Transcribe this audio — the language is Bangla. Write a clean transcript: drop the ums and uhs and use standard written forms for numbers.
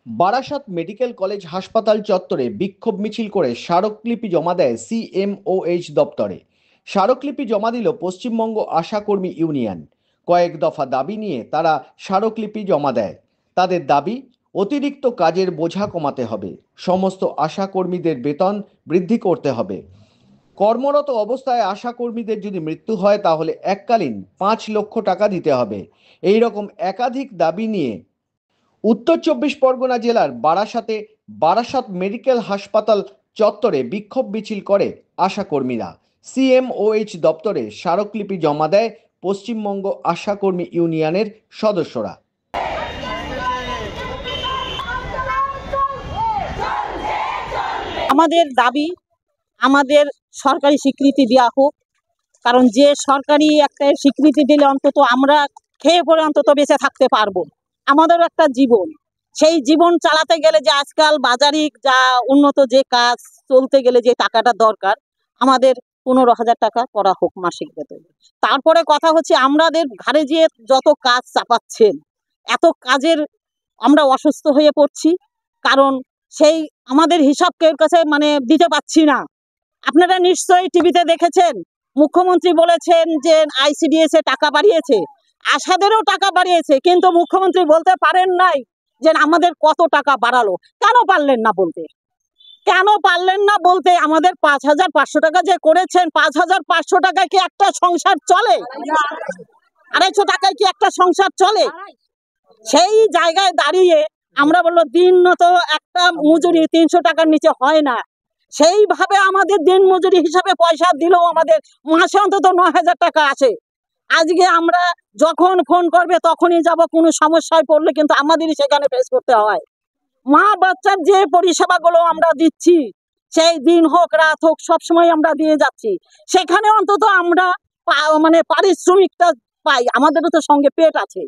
বারাসাত মেডিকেল কলেজ হাসপাতাল চত্বরে বিক্ষোভ মিছিল করে স্মারকলিপি জমা দেয় সিএমওএইচ দপ্তরে। স্মারকলিপি জমা দিল পশ্চিমবঙ্গ আশাকর্মী ইউনিয়ন। কয়েক দফা দাবি নিয়ে তারা স্মারকলিপি জমা দেয়। তাদের দাবি, অতিরিক্ত কাজের বোঝা কমাতে হবে, সমস্ত আশাকর্মীদের বেতন বৃদ্ধি করতে হবে, কর্মরত অবস্থায় আশাকর্মীদের যদি মৃত্যু হয় তাহলে এককালীন 5 লক্ষ টাকা দিতে হবে। এই রকম একাধিক দাবি নিয়ে উত্তর চব্বিশ পরগনা জেলার বারাসাতে বারাসাত মেডিকেল হাসপাতাল চত্বরে বিক্ষোভ মিছিল করে আশাকর্মীরা। সিএমওএইচ দপ্তরে স্মারকলিপি জমা দেয় পশ্চিমবঙ্গ আশাকর্মী ইউনিয়নের সদস্যরা। আমাদের দাবি, আমাদের সরকারি স্বীকৃতি দেওয়া হোক। কারণ যে সরকারি একটা স্বীকৃতি দিলে অন্তত আমরা খেয়ে পরে অন্তত বেঁচে থাকতে পারবো। আমাদেরও একটা জীবন, সেই জীবন চালাতে গেলে যে আজকাল বাজারিক যা উন্নত যে কাজ চলতে গেলে যে টাকাটা দরকার, আমাদের 15,000 টাকা করা হোক মাসিক বেতন। তারপরে কথা হচ্ছে আমাদের ঘাড়ে যে যত কাজ চাপাচ্ছেন, এত কাজের আমরা অসুস্থ হয়ে পড়ছি। কারণ সেই আমাদের হিসাব কেউ কাছে দিতে পারছি না। আপনারা নিশ্চয়ই টিভিতে দেখেছেন, মুখ্যমন্ত্রী বলেছেন যে আইসিডিএস এ টাকা বাড়িয়েছে, আশাদেরও টাকা বাড়িয়েছে, কিন্তু মুখ্যমন্ত্রী বলতে পারেন নাই যে আমাদের কত টাকা বাড়ালো। কেন পারলেন না বলতে? কেন পারলেন না বলতে? আমাদের 5,500 টাকা যে করেছেন, 5,500 টাকায় কি একটা সংসার চলে? 250 টাকায় কি একটা সংসার চলে? সেই জায়গায় দাঁড়িয়ে আমরা বললো দিন তো একটা মজুরি 300 টাকার নিচে হয় না। সেইভাবে আমাদের দিন মজুরি হিসাবে পয়সা দিলেও আমাদের মাসে অন্তত 9,000 টাকা আসে। আজকে আমরা যখন ফোন করবে তখনই যাব, কোনো সমস্যায় পড়লে কিন্তু আমাদেরই সেখানে ফেস করতে হয়। মা বাচ্চার যে পরিষেবাগুলো আমরা দিচ্ছি, সেই দিন হোক রাত হোক সবসময় আমরা দিয়ে যাচ্ছি, সেখানে অন্তত আমরা পারিশ্রমিকটা পাই। আমাদেরও তো সঙ্গে পেট আছে।